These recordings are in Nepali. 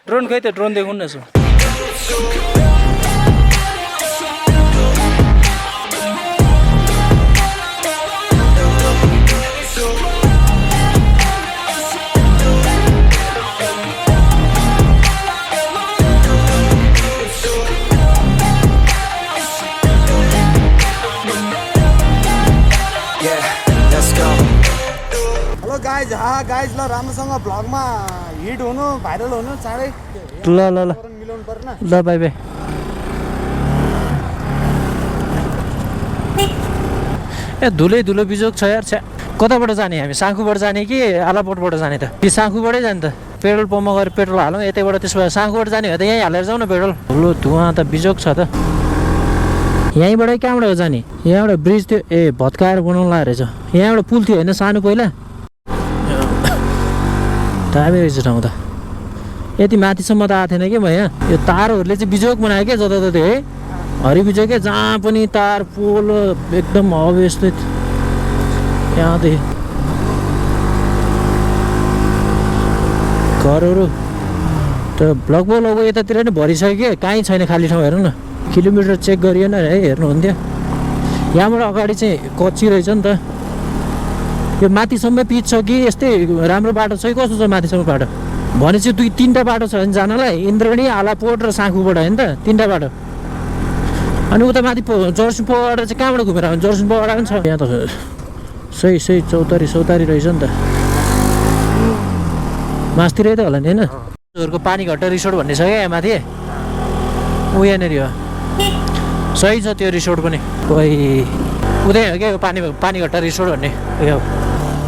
ड्रोन खै त ड्रोन देखौँ न यसो गाइज गाइज ल राम्रोसँग भ्लगमा हिट हुनु भाइरल हुनु चाँडै ल ल ल मिलाउनु पर्न ल बाई बाई ए धुलै धुलो बिजोग छ यार छ्या कताबाट जाने हामी साङ्खुबाट जाने कि आलापोटबाट जाने त कि साङ्खुबाटै जाने त पेट्रोल पम्पमा गएर पेट्रोल हालौँ यतैबाट त्यसो भए साङ्खुबाट जाने हो त यहीँ हालेर जाउँ न पेट्रोल धुलो धुवा त बिजोग छ त यहीँबाटै कहाँबाट जाने यहाँबाट ब्रिज थियो ए भत्काएर बनाउनु रहेछ यहाँबाट पुल थियो होइन सानो पहिला दामी रहेछ ठाउँ त यति माथिसम्म त आएको थिएन कि म यहाँ यो तारहरूले चाहिँ बिजोग बनायो क्या जताततै है हरिबिजोग क्या जहाँ पनि तार पोल एकदम अव्यवस्थित यहाँदेखि घरहरू त लगभग यतातिर नै भरिसक्यो कि कहीँ छैन खाली ठाउँ हेर्नु न किलोमिटर चेक गरिएन है हेर्नुहुन्थ्यो यहाँबाट अगाडि चाहिँ कच्ची रहेछ नि त यो माथिसम्म पिच छ कि यस्तै राम्रो बाटो छ कि कस्तो छ माथिसम्म बाटो भनेपछि दुई तिनवटा बाटो छ भने जानलाई इन्द्रणी आलापोट र साङ्खुबाट होइन त तिनवटा बाटो अनि उता माथि जर्सिमपोबाट चाहिँ कहाँबाट घुमेर आउने जर्सिमपोबाट पनि छ यहाँ त सही सही चौतारी रहेछ नि त मासतिरै त होला नि होइन पानीघट्टा रिसोर्ट भन्ने छ क्या यहाँ माथि ऊ यहाँनिर हो सही छ त्यो रिसोर्ट पनि कोही उतै हो क्या पानीघट्टा रिसोर्ट भन्ने उयो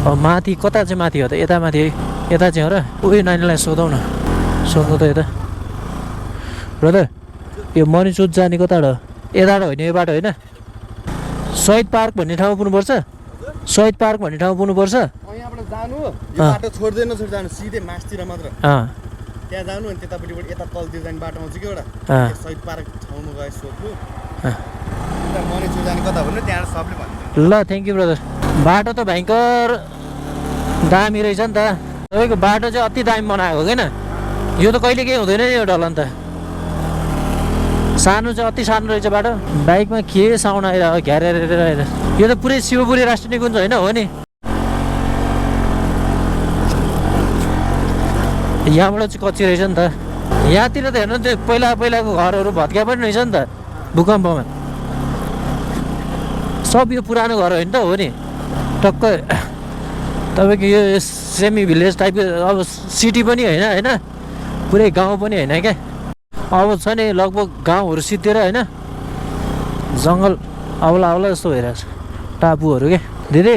माथि कता चाहिँ माथि हो त यता माथि है यता चाहिँ हो र उयो नानीलाई सोधौँ न सोध्नु त यता ब्रदर यो मणिचुद जाने कताबाट हो यताबाट होइन यो बाटो होइन शहीद पार्क भन्ने ठाउँमा पुग्नुपर्छ शहीद पार्क भन्ने ठाउँमा पुग्नुपर्छ यहाँबाट जानु यो बाटो छोड्दैन जानु सिधै मासतिर मात्र त्यहाँ जानु अनि त्यतापट्टिबाट यता तलतिर जाने बाटो आउँछ कि एउटा शहीद पार्क ठाउँमा गए सोध्नु मणिचुद जाने कता भन्नु त्यहाँ सबले भन्छ ल थ्याङ्क यू ब्रदर बाटो त भयङ्कर दामी रहेछ नि त तपाईँको बाटो चाहिँ अति दामी बनाएको होइन यो त कहिले केही हुँदैन नि यो डलन त सानो चाहिँ अति सानो रहेछ बाटो बाइकमा के साउन्ड आइरहेको घ्यारेर यो त पुरै शिवपुरी राष्ट्रिय निकुञ्ज होइन हो नि यहाँबाट चाहिँ कच्ची रहेछ नि त यहाँतिर त हेर्नु त्यो पहिलाको घरहरू भत्किया पनि रहेछ नि त भूकम्पमा सब यो पुरानो घर होइन त हो नि टक्क तपाईँको यो सेमी भिलेज टाइपको अब सिटी पनि होइन पुरै गाउँ पनि होइन क्या अब छ नि लगभग गाउँहरू सिद्धिएर होइन जङ्गल आउला जस्तो भइरहेछ टापुहरू क्या दिदी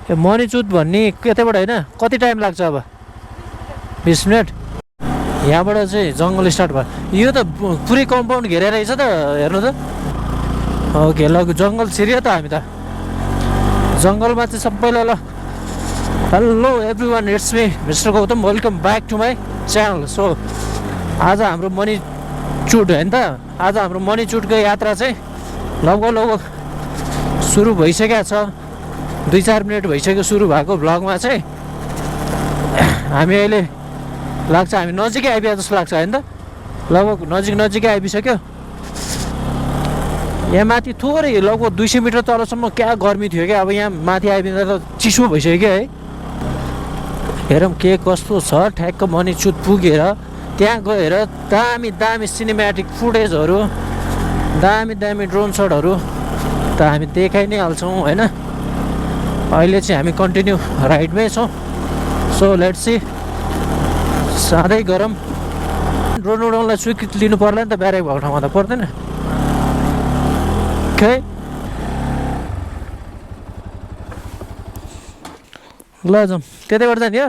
यो मणिचुद भन्ने यताबाट होइन कति टाइम लाग्छ अब 20 मिनट यहाँबाट चाहिँ जङ्गल स्टार्ट भयो यो त पुरै कम्पाउन्ड घेरेर रहेछ त हेर्नु त ओके ल जङ्गल छिर्यो त हामी त जङ्गलमा चाहिँ सबैलाई ल hello everyone it's me mister Gautam welcome back to my channel so आज हाम्रो मणिचुड होइन त आज हाम्रो मणिचुडको यात्रा चाहिँ लगभग सुरु भइसकेको छ 2-4 मिनट भइसक्यो सुरु भएको भ्लगमा चाहिँ हामी अहिले लाग्छ हामी नजिकै आइपुगे जस्तो लाग्छ होइन त लगभग नजिकै आइपुगिसक्यो यहाँ माथि थोरै लगभग 200 मिटर तलसम्म क्या गर्मी थियो क्या अब यहाँ माथि आइपुग्दा त चिसो भइसक्यो है हेरौँ के कस्तो छ ठ्याक्क मणिचुद पुगेर त्यहाँ गएर दामी सिनेमेटिक फुटेजहरू दामी ड्रोन सटहरू त हामी देखाइ नै हाल्छौँ होइन अहिले चाहिँ हामी कन्टिन्यू राइडमै छौँ सो लेट्स सी साह्रै गरम ड्रोन उडाउनलाई स्वीकृति लिनु पर्ला नि त ब्यारेक भएको ठाउँमा त पर्दैन खै ल जाउँ त्यतैबाट जाने हो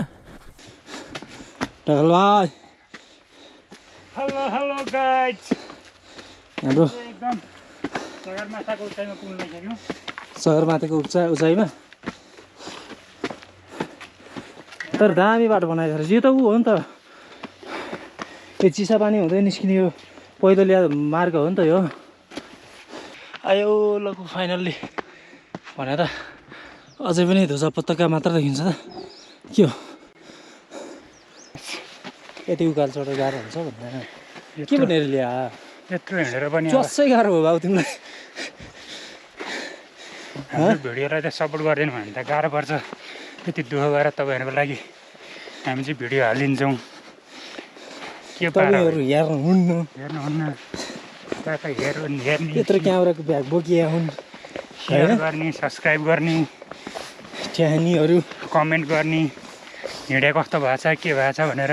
हेलो गाइज हाम्रो एकदम सगरमाथाको उचाइमा पुग्न लागिसक्यौँ सगरमाथाको उचाइमा तर दामी बाटो बनाएको रहेछ यो त ऊ हो नि त यो चिसा पानी हुँदै निस्किने यो पैदल मार्ग हो नि त यो आयो ल फाइनल्ली भने त अझै पनि ध्वजा पताका मात्र देखिन्छ त के हो यति उकालो चढेर गाह्रो हुन्छ भन्दैन के भनेर ल्या यत्रो हिँडेर पनि चस्सै गाह्रो हो बाबु तिमीलाई भिडियोलाई त सपोर्ट गर्दैन भने त गाह्रो पर्छ यति दुःख गरेर तपाईँहरूको लागि हामी चाहिँ भिडियो हालिदिन्छौँ के तपाईँहरू हेर्नुहुन्न हेर्नुहुन्न हेर्ने यत्रो क्यामेराको ब्याग बोकिया हुन् सेयर गर्ने सब्सक्राइब गर्ने ट्यानीहरू कमेन्ट गर्ने हिँडे कस्तो भएको छ के भएको छ भनेर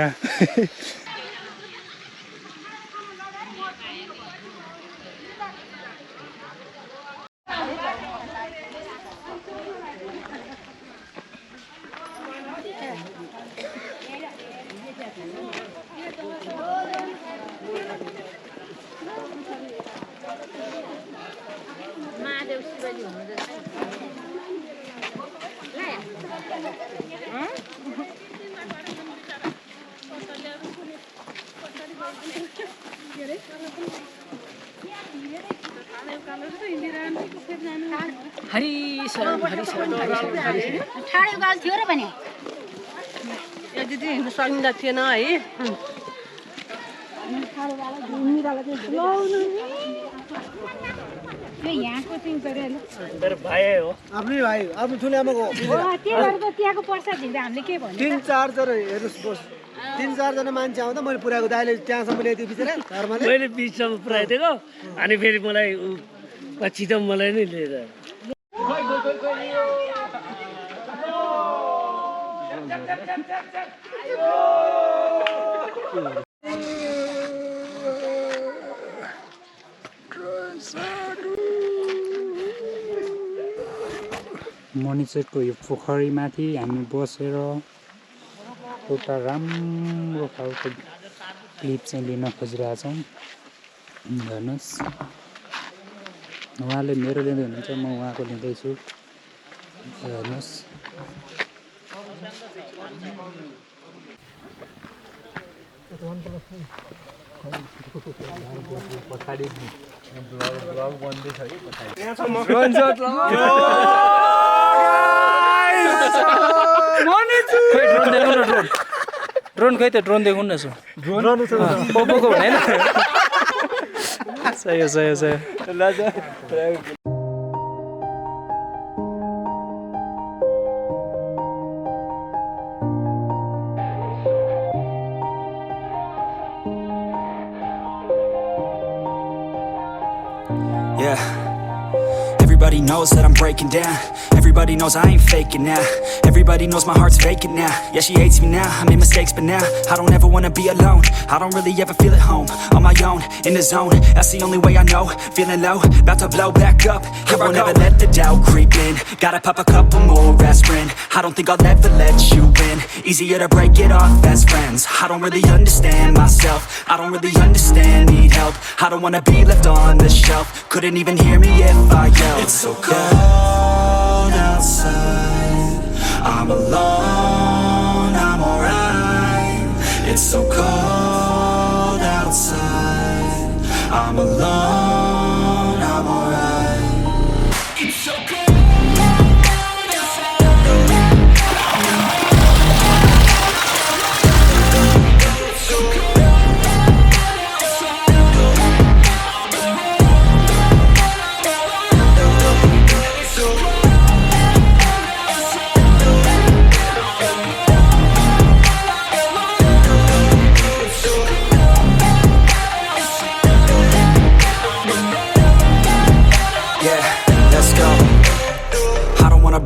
ठाडे उकालो थियो र भने यति चाहिँ हिँड्नु सकिँदा थिएन है यहाँको चाहिँ आफ्नै भाइ आफ्नो ठुलो आमाको त्यहाँको पर्सा झिल्दा हामीले के भन्यो 3-4 हेर्नुहोस् 3-4 मान्छे आउँदा मैले पुऱ्याएको दाइले त्यहाँसम्म ल्याइदियो बिचरा घरमा मैले बिचसम्म पुऱ्याइदिएको अनि फेरि मलाई पछि त मलाई नै लिएर मनिचरको यो पोखरीमाथि हामी बसेर एउटा राम्रो खालको क्लिप चाहिँ लिन खोजिरहेछौँ हेर्नुहोस् उहाँले मेरो लिँदै हुनुहुन्छ म उहाँको लिँदैछु हेर्नुहोस् ड्रोन खै त ड्रोन देखाउनु न यसो पोको भने सही हो सही हो सही हो Yeah. Everybody knows that I'm breaking down. Everybody knows I ain't faking now. Everybody knows my heart's vacant now. Yeah, she hates me now, I made mistakes but now I don't ever wanna be alone. I don't really ever feel at home. On my own, in the zone, that's the only way I know. Feeling low, about to blow back up. Here I won't ever let the doubt creep in. Gotta pop a couple more aspirin. I don't think I'll ever let you in. Easier to break it off best friends. I don't really understand myself. I don't really understand, need help. I don't wanna be left on the shelf. Couldn't even hear me if I yelled. It's so cold outside, I'm alone, I'm alright. It's so cold outside, I'm alone, I'm alright. It's so cold.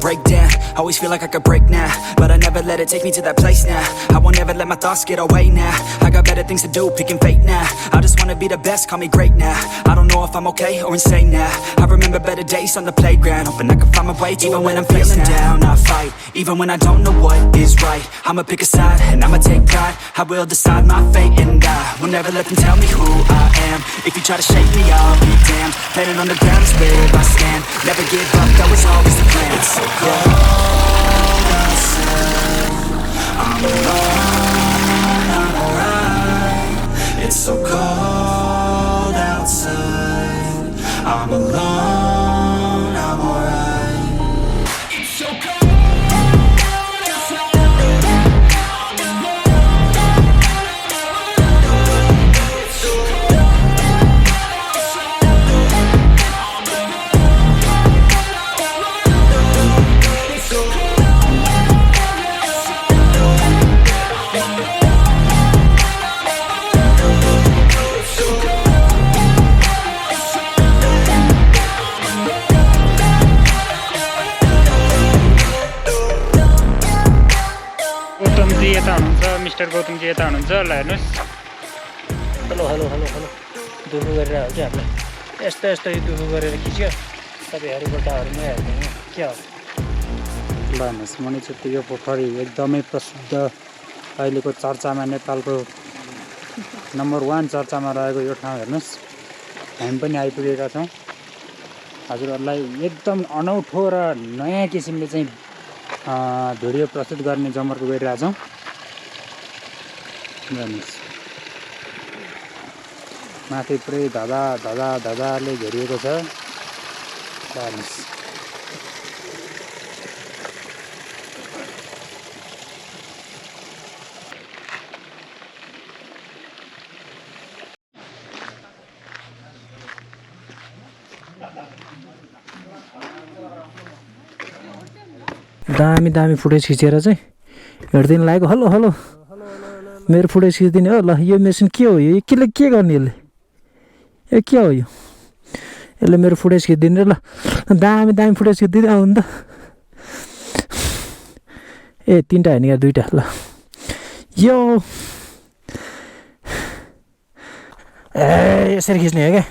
Break down, always feel like I could break now, but I never let it take me to that place now. I won't ever let my thoughts get away now. I got better things to do, picking fate now. I just wanna be the best, call me great now. I don't know if I'm okay or insane now. I remember better days on the playground, hoping I can find my way. Even when I'm feeling down, I fight. Even when I don't know what is right, I'ma pick a side and I'ma take pride. I will decide my fate and I will never let them tell me who I am. If you try to shake me, I'll be damned. Planning on the ground is where I stand. Never give up, that was always the plan. It's so cold outside, I'm alone, I'm alright. It's so cold outside, I'm alone, I'm alright. Mister गौतमजी यता हुनुहुन्छ ल हेर्नुहोस् हेलो हेलो हेलो हेलो दुःख गरेर हुन्छ हामीलाई यस्तो यस्तो दुःख गरेर खिच्यो तपाईँहरूबाट अरूमै हेर्नु के हो ल हेर्नुहोस् मणिचुट्टीको पोखरी एकदमै प्रसिद्ध अहिलेको चर्चामा नेपालको नम्बर 1 चर्चामा रहेको यो ठाउँ हेर्नुहोस् हामी पनि आइपुगेका छौँ हजुरहरूलाई एकदम अनौठो र नयाँ किसिमले चाहिँ भिडियो प्रस्तुत गर्ने जमर्को गरिरहेछौँ हेर्नुहोस् माथि पुरै धजाले घेरिएको छ हेर्नुहोस् दामी दामी फुटेज खिचेर चाहिँ हेर्दिन लागेको हेलो हेलो मेरो फुटेज खिचिदिने हो ल यो मेसिन के हो यो के गर्ने यसले ए के हो यो यसले मेरो फुटेज खिचिदिने ल दामी दामी फुटेज खिचिदिने आउनु त ए 3टा होइन या 2टा ल यो ए यसरी खिच्ने हो क्या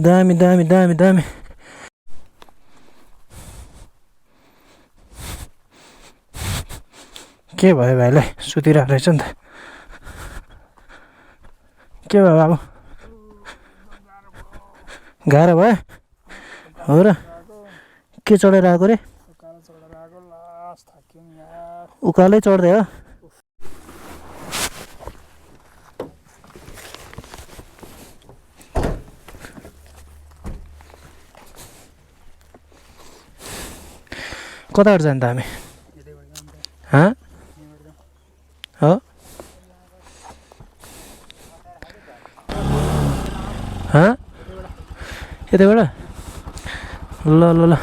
दामी दामी दामी दामी के भयो भाइलाई सुतिरहेको रहेछ नि त के भयो बाबु गाह्रो भयो हो र के चढेर आएको रे उकालै चढ्दै हो कताबाट जान्छ हामी हो यतैबाट ल ल ल